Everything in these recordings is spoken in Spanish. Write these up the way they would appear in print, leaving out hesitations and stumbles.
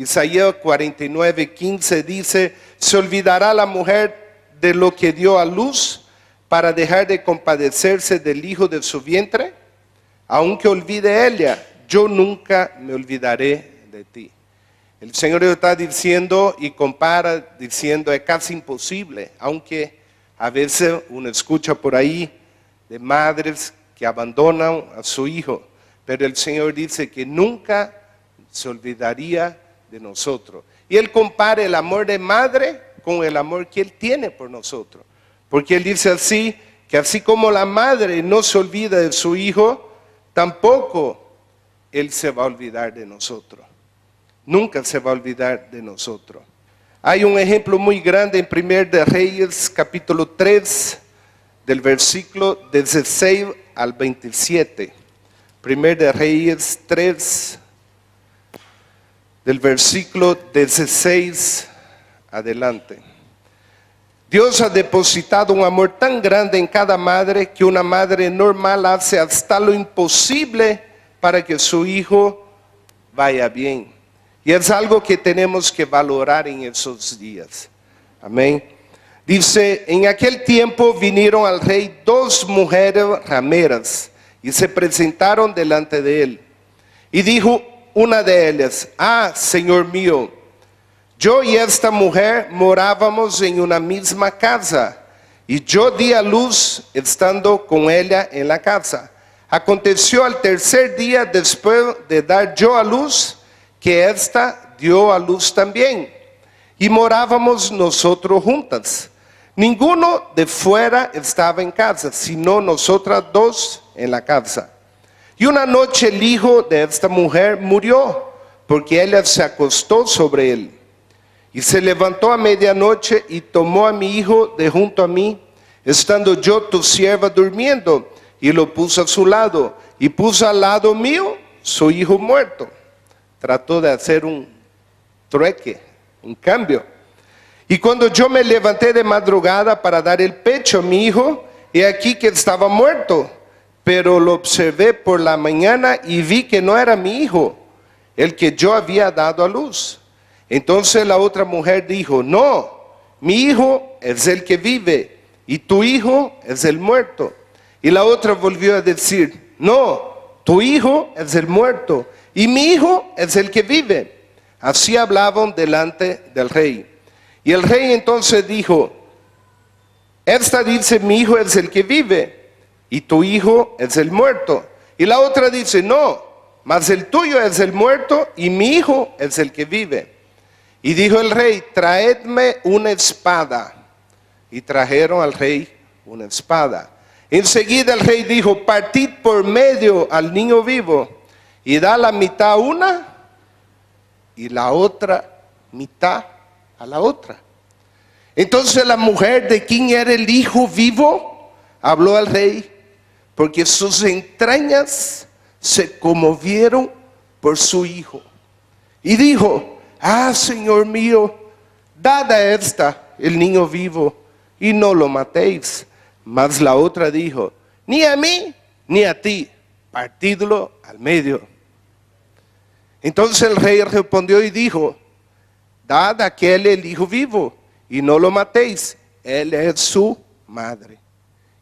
Isaías 49:15 dice: ¿se olvidará la mujer de lo que dio a luz para dejar de compadecerse del hijo de su vientre? Aunque olvide ella, yo nunca me olvidaré de ti. El Señor está diciendo y compara diciendo: es casi imposible, aunque a veces uno escucha por ahí de madres que abandonan a su hijo, pero el Señor dice que nunca se olvidaría de nosotros. Y Él compara el amor de madre con el amor que Él tiene por nosotros, porque Él dice así, que así como la madre no se olvida de su hijo, tampoco Él se va a olvidar de nosotros. Nunca se va a olvidar de nosotros. Hay un ejemplo muy grande en 1 de Reyes, capítulo 3, del versículo 16 al 27. 1 de Reyes 3, del versículo 16 adelante. Dios ha depositado un amor tan grande en cada madre que una madre normal hace hasta lo imposible para que su hijo vaya bien. Y es algo que tenemos que valorar en esos días. Amén. Dice: en aquel tiempo vinieron al rey 2 mujeres rameras y se presentaron delante de él. Y dijo una de ellas: ah, Señor mío, yo y esta mujer morábamos en una misma casa, y yo di a luz estando con ella en la casa. Aconteció al tercer día después de dar yo a luz, que ésta dio a luz también, y morábamos nosotros juntas. Ninguno de fuera estaba en casa, sino nosotras 2 en la casa. Y una noche el hijo de esta mujer murió, porque ella se acostó sobre él. Y se levantó a medianoche y tomó a mi hijo de junto a mí, estando yo tu sierva durmiendo, y lo puso a su lado, y puso al lado mío su hijo muerto. Trató de hacer un trueque, un cambio. Y cuando yo me levanté de madrugada para dar el pecho a mi hijo, he aquí que estaba muerto. Pero lo observé por la mañana y vi que no era mi hijo, el que yo había dado a luz. Entonces la otra mujer dijo: no, mi hijo es el que vive y tu hijo es el muerto. Y la otra volvió a decir: no, tu hijo es el muerto y mi hijo es el que vive. Así hablaban delante del rey. Y el rey entonces dijo: esta dice: mi hijo es el que vive y tu hijo es el muerto. Y la otra dice: no, mas el tuyo es el muerto y mi hijo es el que vive. Y dijo el rey: traedme una espada. Y trajeron al rey una espada. Enseguida el rey dijo: partid por medio al niño vivo y da la mitad a una y la otra mitad a la otra. Entonces la mujer de quien era el hijo vivo habló al rey, porque sus entrañas se conmovieron por su hijo. Y dijo: ah, Señor mío, dad a esta el niño vivo y no lo matéis. Mas la otra dijo: ni a mí ni a ti, partidlo al medio. Entonces el rey respondió y dijo: dad a aquel el hijo vivo y no lo matéis, él es su madre.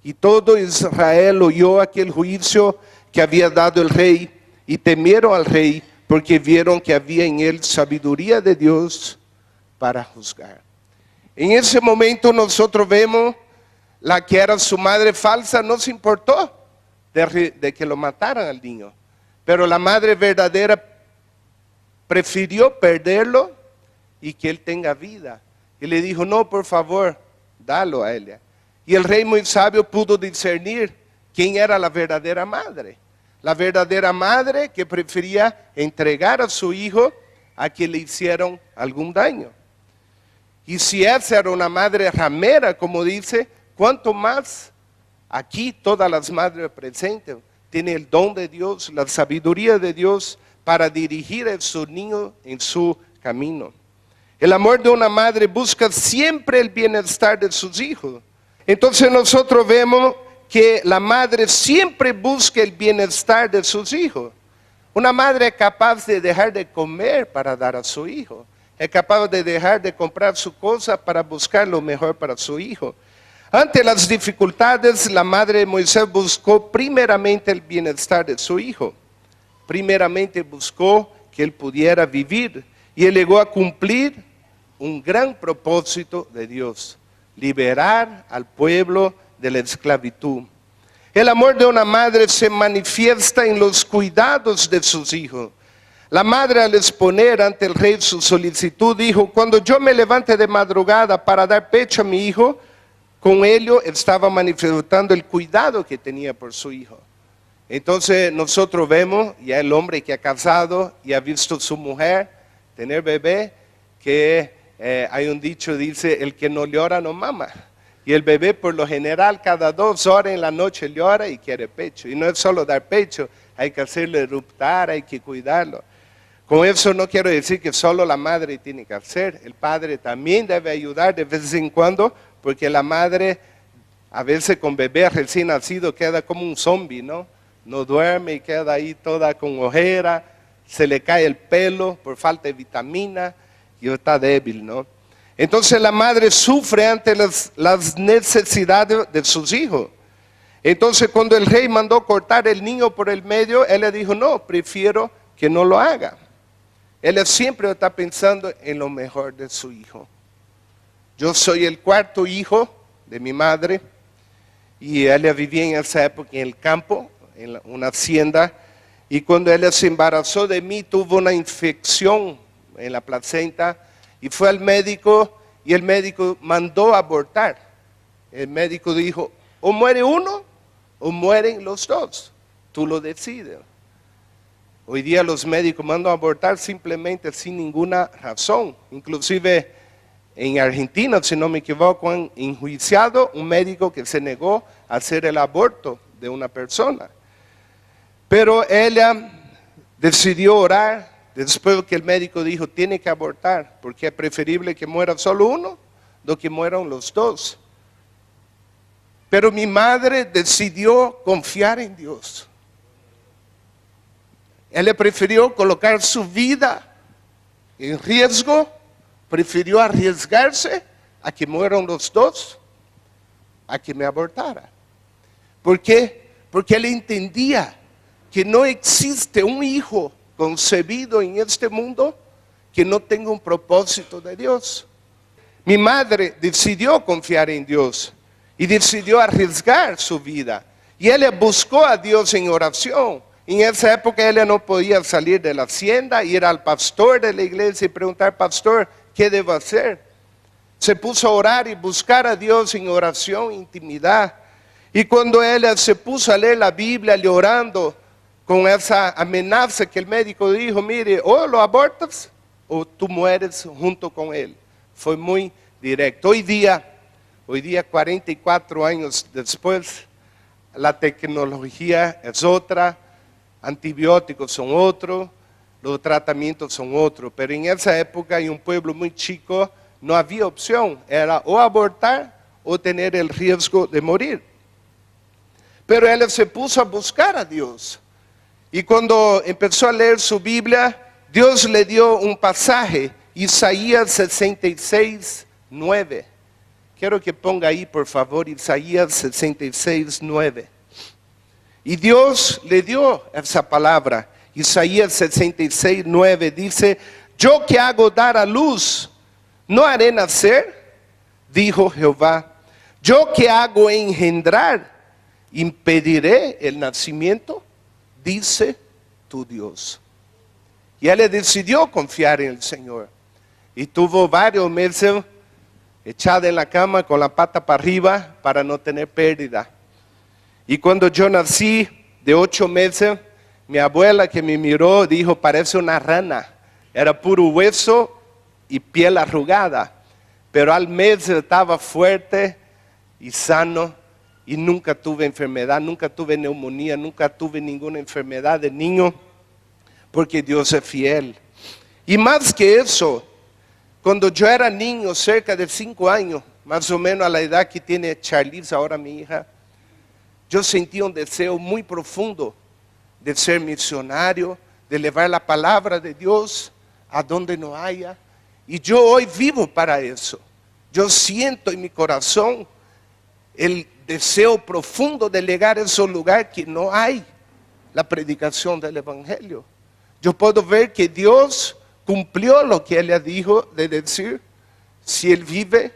Y todo Israel oyó aquel juicio que había dado el rey, y temieron al rey, porque vieron que había en él sabiduría de Dios para juzgar. En ese momento nosotros vemos la que era su madre falsa, no se importó de que lo mataran al niño, pero la madre verdadera prefirió perderlo y que él tenga vida. Y le dijo: no, por favor, dalo a ella. Y el rey, muy sabio, pudo discernir quién era la verdadera madre. La verdadera madre que prefería entregar a su hijo a que le hicieron algún daño. Y si esa era una madre ramera, como dice, ¿cuánto más aquí todas las madres presentes tienen el don de Dios, la sabiduría de Dios para dirigir a su niño en su camino? El amor de una madre busca siempre el bienestar de sus hijos. Entonces nosotros vemos que la madre siempre busca el bienestar de sus hijos. Una madre es capaz de dejar de comer para dar a su hijo. Es capaz de dejar de comprar su cosa para buscar lo mejor para su hijo. Ante las dificultades, la madre de Moisés buscó primeramente el bienestar de su hijo. Primeramente buscó que él pudiera vivir y él llegó a cumplir un gran propósito de Dios: liberar al pueblo de la esclavitud. El amor de una madre se manifiesta en los cuidados de sus hijos. La madre, al exponer ante el rey su solicitud, dijo: cuando yo me levante de madrugada para dar pecho a mi hijo, con ello estaba manifestando el cuidado que tenía por su hijo. Entonces nosotros vemos ya el hombre que ha casado y ha visto a su mujer tener bebé, que hay un dicho, dice: el que no llora no mama. Y el bebé por lo general cada 2 horas en la noche llora y quiere pecho. Y no es solo dar pecho, hay que hacerlo eruptar, hay que cuidarlo. Con eso no quiero decir que solo la madre tiene que hacer. El padre también debe ayudar de vez en cuando, porque la madre a veces con bebé recién nacido queda como un zombie, ¿no? No duerme y queda ahí toda con ojera, se le cae el pelo por falta de vitamina y está débil, ¿no? Entonces la madre sufre ante las necesidades de sus hijos. Entonces cuando el rey mandó cortar el niño por el medio, él le dijo: no, prefiero que no lo haga. Él siempre está pensando en lo mejor de su hijo. Yo soy el 4.º hijo de mi madre y ella vivía en esa época en el campo, en una hacienda, y cuando ella se embarazó de mí tuvo una infección en la placenta y fue al médico y el médico mandó abortar. El médico dijo: o muere uno o mueren los dos, tú lo decides. Hoy día los médicos mandan abortar simplemente sin ninguna razón. Inclusive en Argentina, si no me equivoco, han enjuiciado un médico que se negó a hacer el aborto de una persona. Pero ella decidió orar después que el médico dijo: tiene que abortar, porque es preferible que muera solo uno do que mueran los dos. Pero mi madre decidió confiar en Dios. Ella prefirió colocar su vida en riesgo, prefirió arriesgarse a que mueran los dos, a que me abortara. ¿Por qué? Porque él entendía que no existe un hijo concebido en este mundo que no tenga un propósito de Dios. Mi madre decidió confiar en Dios y decidió arriesgar su vida. Y ella buscó a Dios en oración. En esa época ella no podía salir de la hacienda, ir al pastor de la iglesia y preguntar: pastor, ¿qué debo hacer? Se puso a orar y buscar a Dios en oración, intimidad. Y cuando ella se puso a leer la Biblia llorando con esa amenaza que el médico dijo: mire, o lo abortas o tú mueres junto con él. Fue muy directo. Hoy día 44 años después, la tecnología es otra, antibióticos son otros, los tratamientos son otros, pero en esa época en un pueblo muy chico no había opción, era o abortar o tener el riesgo de morir. Pero él se puso a buscar a Dios y cuando empezó a leer su Biblia, Dios le dio un pasaje, Isaías 66:9. Quiero que ponga ahí por favor Isaías 66:9. Y Dios le dio esa palabra. Isaías 66:9 dice: yo que hago dar a luz, ¿no haré nacer? Dijo Jehová. Yo que hago engendrar, ¿impediré el nacimiento? Dice tu Dios. Y él decidió confiar en el Señor. Y tuvo varios meses echada en la cama con la pata para arriba para no tener pérdida. Y cuando yo nací de 8 meses, mi abuela que me miró dijo: parece una rana. Era puro hueso y piel arrugada. Pero al mes estaba fuerte y sano y nunca tuve enfermedad, nunca tuve neumonía, nunca tuve ninguna enfermedad de niño, porque Dios es fiel. Y más que eso, cuando yo era niño, cerca de 5 años, más o menos a la edad que tiene Charlize, ahora mi hija, yo sentí un deseo muy profundo de ser misionario, de llevar la palabra de Dios a donde no haya. Y yo hoy vivo para eso. Yo siento en mi corazón el deseo profundo de llegar a esos lugares que no hay la predicación del Evangelio. Yo puedo ver que Dios cumplió lo que Él le dijo de decir, si Él vive,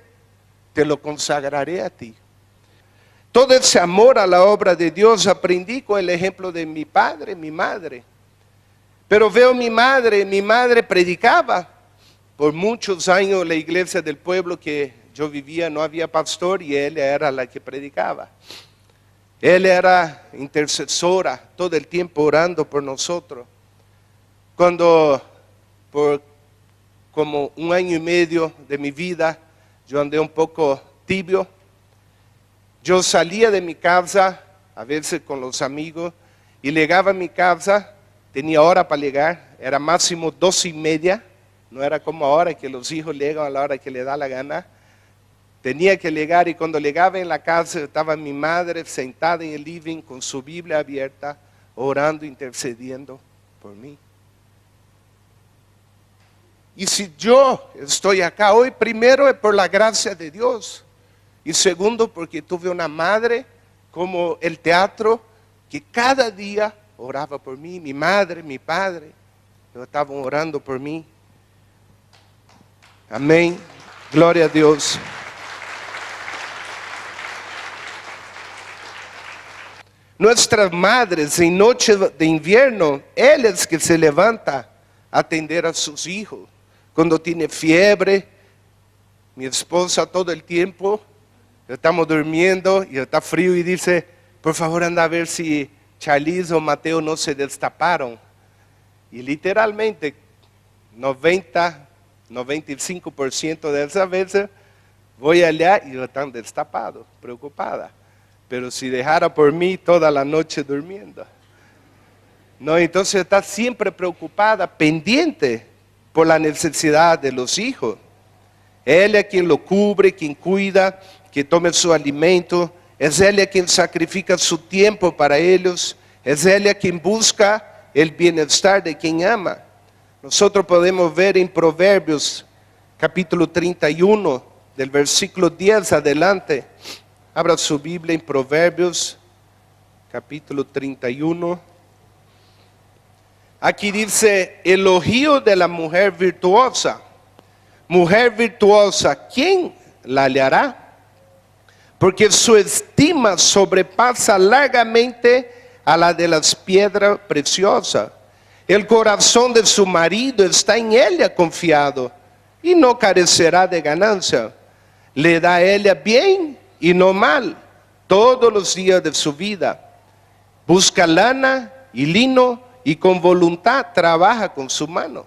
te lo consagraré a ti. Todo ese amor a la obra de Dios aprendí con el ejemplo de mi padre, mi madre. Pero veo mi madre predicaba. Por muchos años la iglesia del pueblo que yo vivía no había pastor y ella era la que predicaba. Él era intercesora todo el tiempo orando por nosotros. Cuando por como 1 año y medio de mi vida yo andé un poco tibio, yo salía de mi casa, a veces con los amigos, y llegaba a mi casa, tenía hora para llegar, era máximo 2:30, no era como ahora que los hijos llegan a la hora que le da la gana. Tenía que llegar y cuando llegaba en la casa estaba mi madre sentada en el living con su Biblia abierta, orando, intercediendo por mí. Y si yo estoy acá hoy, primero es por la gracia de Dios. Y segundo, porque tuve una madre como el teatro que cada día oraba por mí. Mi madre, mi padre, estaban orando por mí. Amén. Gloria a Dios. Nuestras madres en noche de invierno, Él es que se levanta a atender a sus hijos. Cuando tiene fiebre, mi esposa todo el tiempo, estamos durmiendo y está frío y dice, por favor anda a ver si Charlize o Mateo no se destaparon. Y literalmente 95% de esas veces voy allá y están destapados, preocupada. Pero si dejara por mí toda la noche durmiendo. No, entonces está siempre preocupada, pendiente por la necesidad de los hijos. Él es quien lo cubre, quien cuida, quien toma su alimento. Es Él quien sacrifica su tiempo para ellos. Es Él quien busca el bienestar de quien ama. Nosotros podemos ver en Proverbios capítulo 31, del versículo 10 adelante. Abra su Biblia en Proverbios capítulo 31. Aquí dice, elogio de la mujer virtuosa. Mujer virtuosa, ¿quién la hallará? Porque su estima sobrepasa largamente a la de las piedras preciosas. El corazón de su marido está en ella confiado y no carecerá de ganancia. Le da a ella bien y no mal todos los días de su vida. Busca lana y lino y con voluntad trabaja con su mano.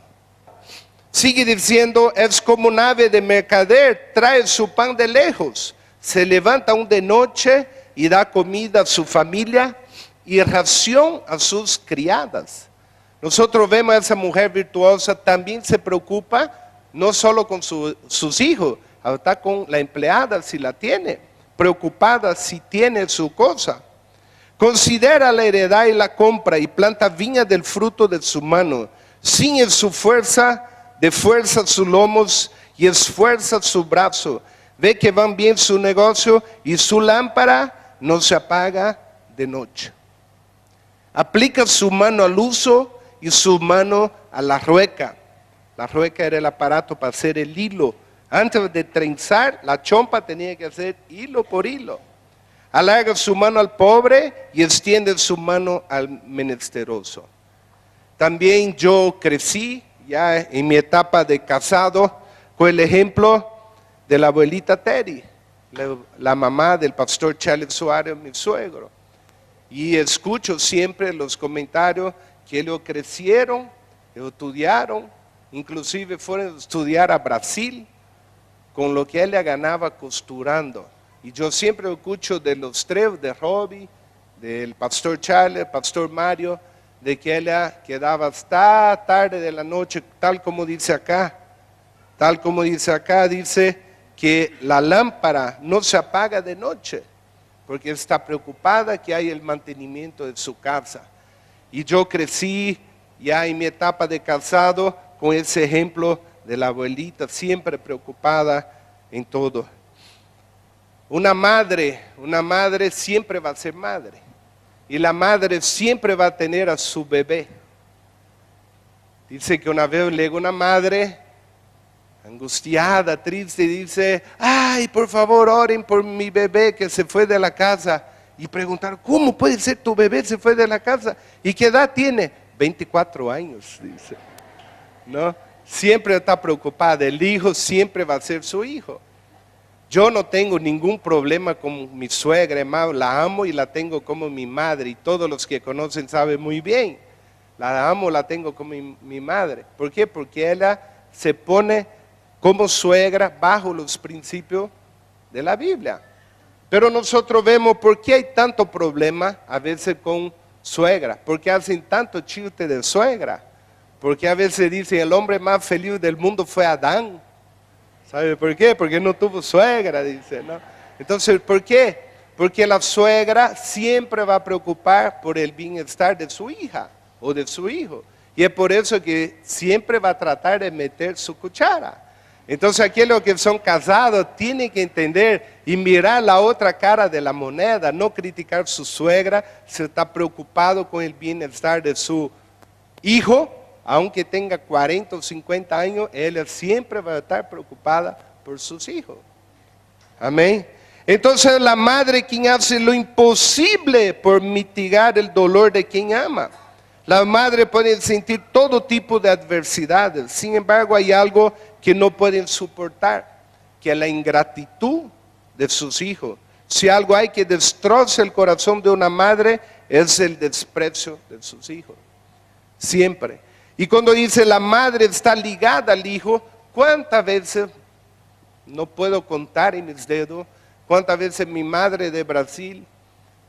Sigue diciendo, es como un ave de mercader, trae su pan de lejos, se levanta aún de noche y da comida a su familia y ración a sus criadas. Nosotros vemos a esa mujer virtuosa, también se preocupa no solo con sus hijos, está con la empleada si la tiene, preocupada si tiene su cosa. Considera la heredad y la compra y planta viña del fruto de su mano. Ciñe su fuerza, de fuerza sus lomos y esfuerza su brazo. Ve que van bien su negocio y su lámpara no se apaga de noche. Aplica su mano al uso y su mano a la rueca. La rueca era el aparato para hacer el hilo. Antes de trenzar, la chompa tenía que hacer hilo por hilo. Alarga su mano al pobre y extiende su mano al menesteroso. También yo crecí ya en mi etapa de casado con el ejemplo de la abuelita Terry, la mamá del pastor Charles Suárez, mi suegro. Y escucho siempre los comentarios que ellos crecieron, estudiaron, inclusive fueron a estudiar a Brasil con lo que ella ganaba costurando. Y yo siempre escucho de los tres, de Robbie, del pastor Charles, pastor Mario, de que ella quedaba hasta tarde de la noche, tal como dice acá. Tal como dice acá, dice que la lámpara no se apaga de noche, porque está preocupada que hay el mantenimiento de su casa. Y yo crecí ya en mi etapa de casado, con ese ejemplo de la abuelita, siempre preocupada en todo. Una madre siempre va a ser madre. Y la madre siempre va a tener a su bebé. Dice que una vez llegó una madre angustiada, triste, y dice, ay, por favor, oren por mi bebé que se fue de la casa. Y preguntaron, ¿cómo puede ser tu bebé se fue de la casa? ¿Y qué edad tiene? 24 años, dice. ¿No? Siempre está preocupada, el hijo siempre va a ser su hijo. Yo no tengo ningún problema con mi suegra, hermano, la amo y la tengo como mi madre, y todos los que conocen saben muy bien. La amo, la tengo como mi madre. ¿Por qué? Porque ella se pone como suegra bajo los principios de la Biblia. Pero nosotros vemos por qué hay tanto problema a veces con suegra, porque hacen tanto chiste de suegra, porque a veces dicen el hombre más feliz del mundo fue Adán. ¿Sabe por qué? Porque no tuvo suegra, dice, ¿no? Entonces, ¿por qué? Porque la suegra siempre va a preocupar por el bienestar de su hija o de su hijo. Y es por eso que siempre va a tratar de meter su cuchara. Entonces, aquellos que son casados tienen que entender y mirar la otra cara de la moneda, no criticar a su suegra, si está preocupado con el bienestar de su hijo. Aunque tenga 40 o 50 años, ella siempre va a estar preocupada por sus hijos. Amén. Entonces la madre quien hace lo imposible por mitigar el dolor de quien ama. La madre puede sentir todo tipo de adversidades. Sin embargo, hay algo que no pueden soportar, que es la ingratitud de sus hijos. Si algo hay que destroza el corazón de una madre, es el desprecio de sus hijos. Siempre. Y cuando dice la madre está ligada al hijo, ¿cuántas veces, no puedo contar en mis dedos, cuántas veces mi madre de Brasil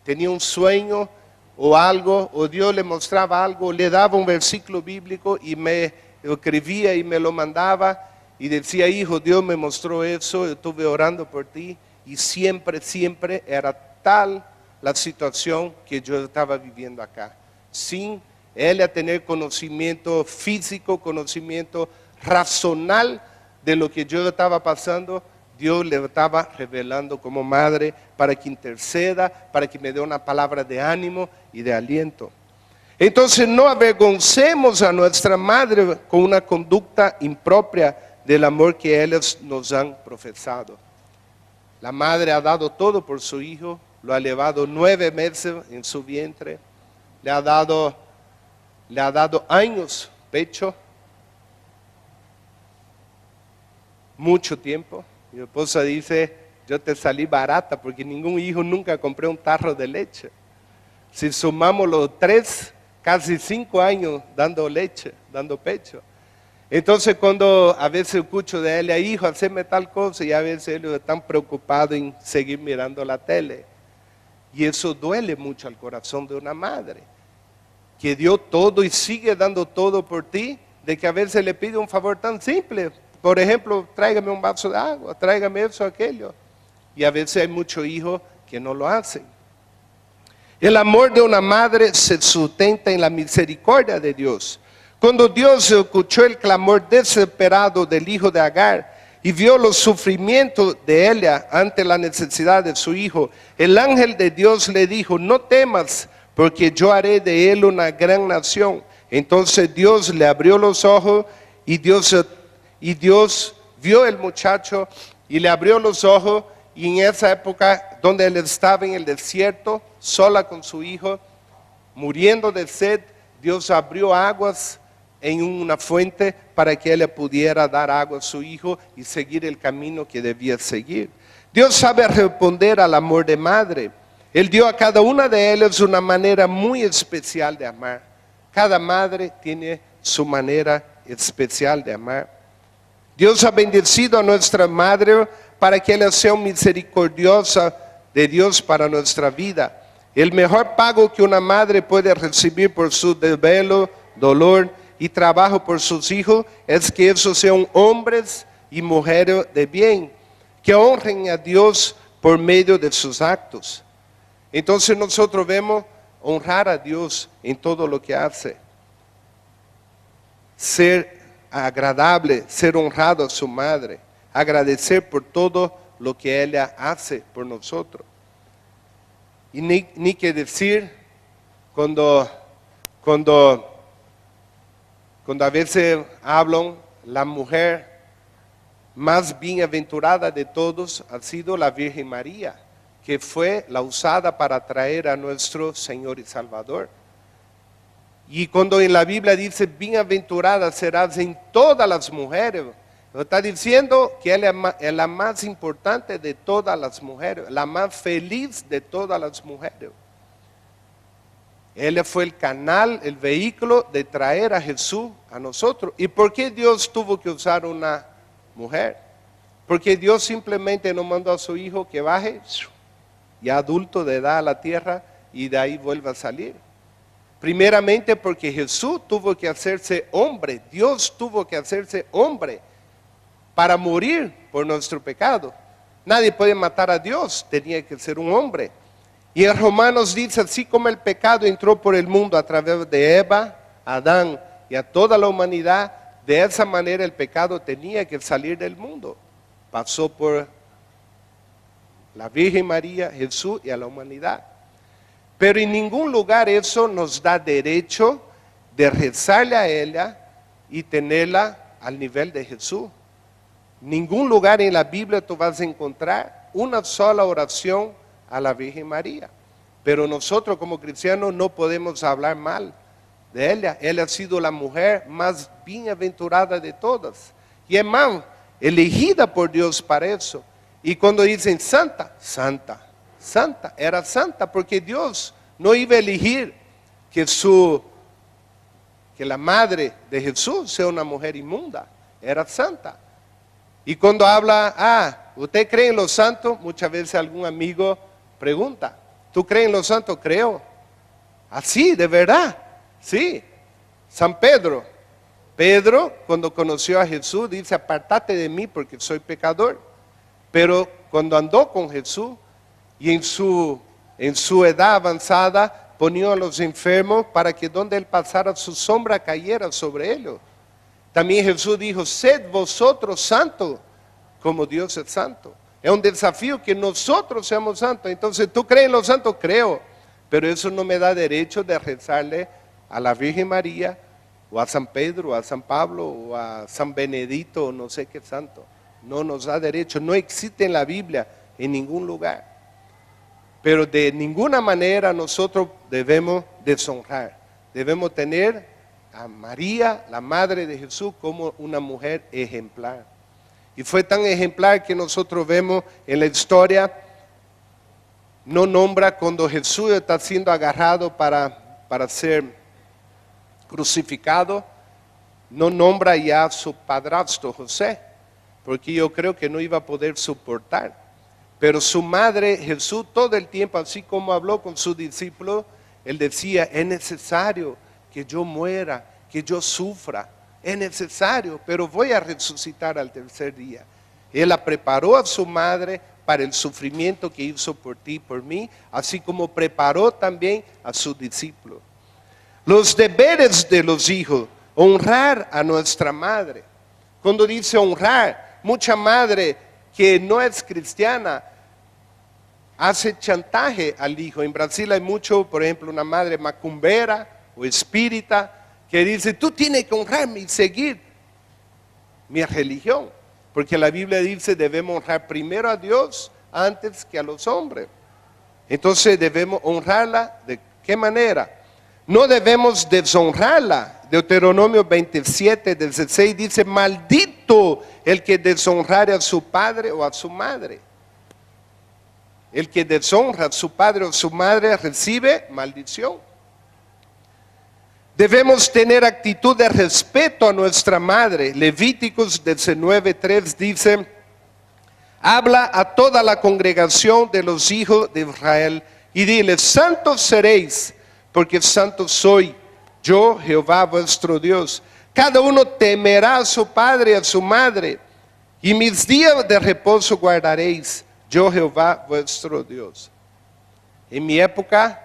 tenía un sueño o algo, o Dios le mostraba algo, le daba un versículo bíblico y me escribía y me lo mandaba y decía, hijo, Dios me mostró eso, yo estuve orando por ti, y siempre, siempre era tal la situación que yo estaba viviendo acá, sin ella tener conocimiento físico, conocimiento racional de lo que yo estaba pasando. Dios le estaba revelando como madre para que interceda, para que me dé una palabra de ánimo y de aliento. Entonces no avergoncemos a nuestra madre con una conducta impropia del amor que ellos nos han profesado. La madre ha dado todo por su hijo, lo ha llevado 9 meses en su vientre, le ha dado años, pecho, mucho tiempo. Mi esposa dice, yo te salí barata porque ningún hijo nunca compré un tarro de leche. Si sumamos los 3, casi 5 años dando leche, dando pecho. Entonces cuando a veces escucho de él, hijo, haceme tal cosa, y a veces ellos están preocupados en seguir mirando la tele. Y eso duele mucho al corazón de una madre, que dio todo y sigue dando todo por ti, de que a veces le pide un favor tan simple. Por ejemplo, tráigame un vaso de agua, tráigame eso, aquello. Y a veces hay muchos hijos que no lo hacen. El amor de una madre se sustenta en la misericordia de Dios. Cuando Dios escuchó el clamor desesperado del hijo de Agar y vio los sufrimientos de ella ante la necesidad de su hijo, el ángel de Dios le dijo, no temas, porque yo haré de él una gran nación. Entonces Dios le abrió los ojos y Dios vio el muchacho y le abrió los ojos, y en esa época donde él estaba en el desierto, sola con su hijo, muriendo de sed, Dios abrió aguas en una fuente para que él pudiera dar agua a su hijo y seguir el camino que debía seguir. Dios sabe responder al amor de madre. Él dio a cada una de ellas una manera muy especial de amar. Cada madre tiene su manera especial de amar. Dios ha bendecido a nuestra madre para que ella sea misericordiosa de Dios para nuestra vida. El mejor pago que una madre puede recibir por su desvelo, dolor y trabajo por sus hijos es que esos sean hombres y mujeres de bien, que honren a Dios por medio de sus actos. Entonces nosotros vemos honrar a Dios en todo lo que hace. ser agradable, ser honrado a su madre, agradecer por todo lo que ella hace por nosotros. Y ni que decir cuando a veces hablan, la mujer más bienaventurada de todos ha sido la Virgen María, que fue la usada para traer a nuestro Señor y Salvador. Y cuando en la Biblia dice, bienaventurada serás en todas las mujeres, está diciendo que ella es la más importante de todas las mujeres, la más feliz de todas las mujeres. Ella fue el canal, el vehículo de traer a Jesús a nosotros. ¿Y por qué Dios tuvo que usar una mujer? Porque Dios simplemente no mandó a su hijo que baje, ya adulto de edad a la tierra, y de ahí vuelva a salir. Primeramente porque Jesús tuvo que hacerse hombre, Dios tuvo que hacerse hombre para morir por nuestro pecado. Nadie puede matar a Dios, tenía que ser un hombre. Y en Romanos dice, así como el pecado entró por el mundo a través de Eva, Adán y a toda la humanidad, de esa manera el pecado tenía que salir del mundo. Pasó por la Virgen María, Jesús y a la humanidad. Pero en ningún lugar eso nos da derecho de rezarle a ella y tenerla al nivel de Jesús. Ningún lugar en la Biblia tú vas a encontrar una sola oración a la Virgen María. Pero nosotros como cristianos no podemos hablar mal de ella. Ella ha sido la mujer más bienaventurada de todas. Y es más, elegida por Dios para eso. Y cuando dicen santa, santa, santa, era santa porque Dios no iba a elegir que la madre de Jesús sea una mujer inmunda, era santa. Y cuando habla, ¿usted cree en los santos? Muchas veces algún amigo pregunta, ¿tú crees en los santos? Creo. Así, de verdad, sí. San Pedro, cuando conoció a Jesús, dice, apártate de mí porque soy pecador. Pero cuando andó con Jesús y en su edad avanzada, ponía a los enfermos para que donde él pasara su sombra cayera sobre ellos. También Jesús dijo, sed vosotros santos como Dios es santo. Es un desafío que nosotros seamos santos. Entonces, ¿tú crees en los santos? Creo. Pero eso no me da derecho de rezarle a la Virgen María, o a San Pedro, o a San Pablo, o a San Benedito, o no sé qué santo. No nos da derecho. No existe en la Biblia, en ningún lugar. Pero de ninguna manera nosotros debemos deshonrar. Debemos tener a María, la madre de Jesús, como una mujer ejemplar. Y fue tan ejemplar que nosotros vemos en la historia, no nombra cuando Jesús está siendo agarrado para ser crucificado, no nombra ya a su padrastro José, porque yo creo que no iba a poder soportar. Pero su madre, Jesús, todo el tiempo, así como habló con sus discípulos, él decía, es necesario que yo muera, que yo sufra. Es necesario, pero voy a resucitar al tercer día. Él la preparó a su madre para el sufrimiento que hizo por ti y por mí, así como preparó también a sus discípulos. Los deberes de los hijos, honrar a nuestra madre. Cuando dice honrar, mucha madre que no es cristiana hace chantaje al hijo. En Brasil hay mucho, por ejemplo, una madre macumbera o espírita que dice, tú tienes que honrarme y seguir mi religión. Porque la Biblia dice, debemos honrar primero a Dios antes que a los hombres. Entonces debemos honrarla, ¿de qué manera? No debemos deshonrarla. Deuteronomio 27, del 16 dice, maldito el que deshonrare a su padre o a su madre. El que deshonra a su padre o su madre recibe maldición. Debemos tener actitud de respeto a nuestra madre. Levíticos 19:3 dice, habla a toda la congregación de los hijos de Israel y dile, santos seréis, porque santo soy yo, Jehová vuestro Dios. Cada uno temerá a su padre y a su madre, y mis días de reposo guardaréis, yo Jehová vuestro Dios. En mi época,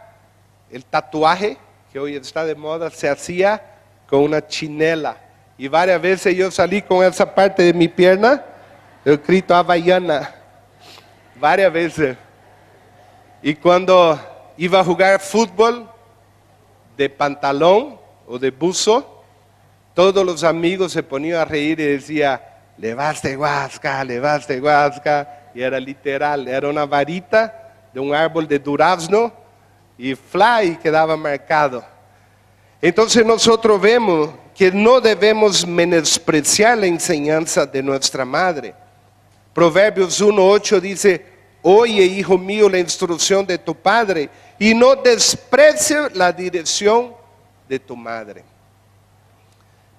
el tatuaje que hoy está de moda se hacía con una chinela Y varias veces yo salí con esa parte de mi pierna, escrito Havaiana, varias veces. Y cuando iba a jugar fútbol de pantalón o de buzo, todos los amigos se ponían a reír y decían, le vas de Huasca, le vas de Huasca. Y era literal, era una varita de un árbol de durazno y fly quedaba marcado. Entonces nosotros vemos que no debemos menospreciar la enseñanza de nuestra madre. Proverbios 1:8 dice, oye, hijo mío, la instrucción de tu padre y no desprecies la dirección de tu madre.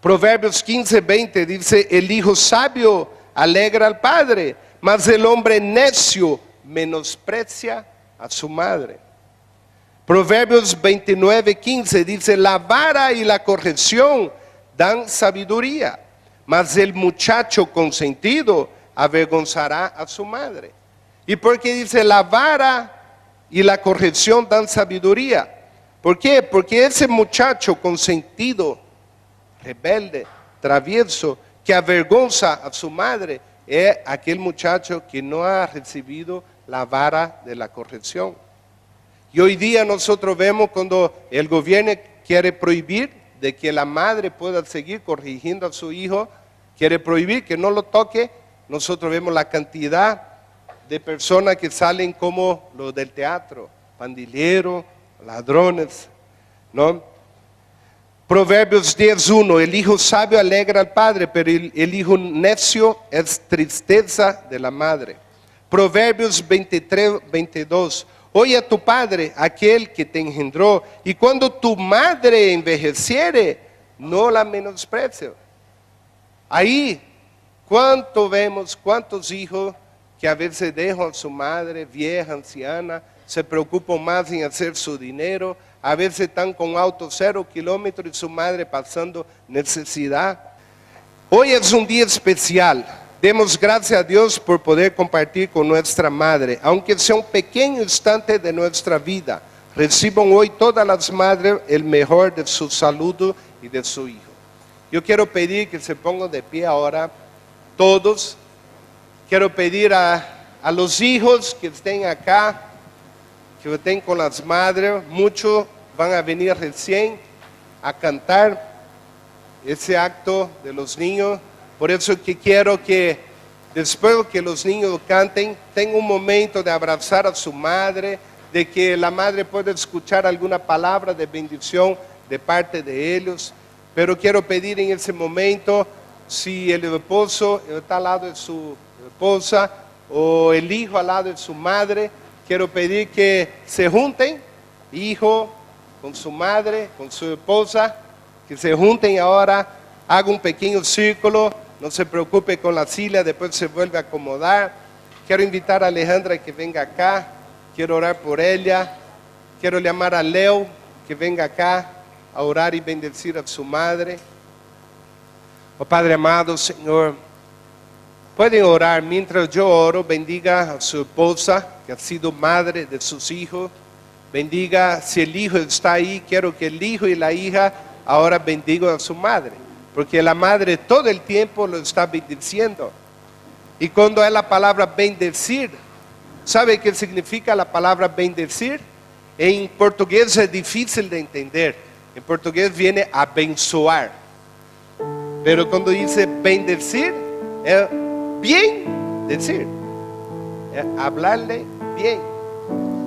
Proverbios 15:20 dice, el hijo sabio alegra al padre, mas el hombre necio menosprecia a su madre. Proverbios 29:15 dice, la vara y la corrección dan sabiduría, mas el muchacho consentido avergonzará a su madre. ¿Y por qué dice la vara y la corrección dan sabiduría? ¿Por qué? Porque ese muchacho consentido, rebelde, travieso, que avergonza a su madre, es aquel muchacho que no ha recibido la vara de la corrección. Y hoy día nosotros vemos cuando el gobierno quiere prohibir de que la madre pueda seguir corrigiendo a su hijo, quiere prohibir que no lo toque, nosotros vemos la cantidad de personas que salen como los del teatro, pandilleros, ladrones, ¿no? Proverbios 10:1, el hijo sabio alegra al padre, pero el hijo necio es tristeza de la madre. Proverbios 23:22, oye a tu padre, aquel que te engendró, y cuando tu madre envejeciere, no la menosprecies. Ahí, ¿cuánto vemos, cuántos hijos que a veces dejan a su madre vieja, anciana, se preocupan más en hacer su dinero, a veces están con auto 0 kilómetros y su madre pasando necesidad? Hoy es un día especial. Demos gracias a Dios por poder compartir con nuestra madre, aunque sea un pequeño instante de nuestra vida. Reciban hoy todas las madres el mejor de su saludo y de su hijo. Yo quiero pedir que se pongan de pie ahora, todos. Quiero pedir a los hijos que estén acá, que estén con las madres. Muchos van a venir recién a cantar ese acto de los niños. Por eso que quiero que después que los niños canten, tengan un momento de abrazar a su madre, de que la madre pueda escuchar alguna palabra de bendición de parte de ellos. Pero quiero pedir en ese momento, si el esposo está al lado de su esposa o el hijo al lado de su madre, quiero pedir que se junten, hijo con su madre, con su esposa, que se junten ahora, haga un pequeño círculo, no se preocupe con la silla, después se vuelve a acomodar. Quiero invitar a Alejandra que venga acá, quiero orar por ella, quiero llamar a Leo que venga acá a orar y bendecir a su madre. Oh Padre amado, Señor, pueden orar mientras yo oro. Bendiga a su esposa que ha sido madre de sus hijos. Bendiga, si el hijo está ahí, quiero que el hijo y la hija ahora bendigan a su madre, porque la madre todo el tiempo lo está bendiciendo. Y cuando es la palabra bendecir, ¿sabe qué significa la palabra bendecir? En portugués es difícil de entender. En portugués viene abençoar, pero cuando dice bendecir, es bien decir, es hablarle bien.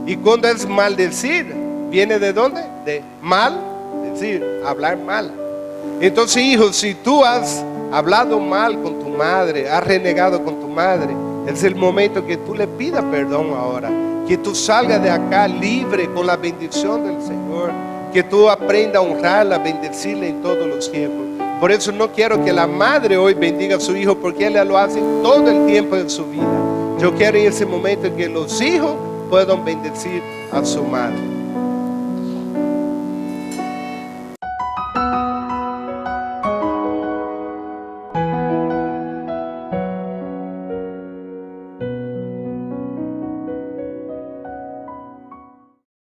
Y cuando es maldecir, ¿viene de dónde? De mal decir, hablar mal. Entonces, hijo, si tú has hablado mal con tu madre, has renegado con tu madre, es el momento que tú le pidas perdón ahora, que tú salgas de acá libre con la bendición del Señor, que tú aprendas a honrarla, a bendecirle en todos los tiempos. Por eso no quiero que la madre hoy bendiga a su hijo, porque ella lo hace todo el tiempo de su vida. Yo quiero en ese momento que los hijos puedan bendecir a su madre.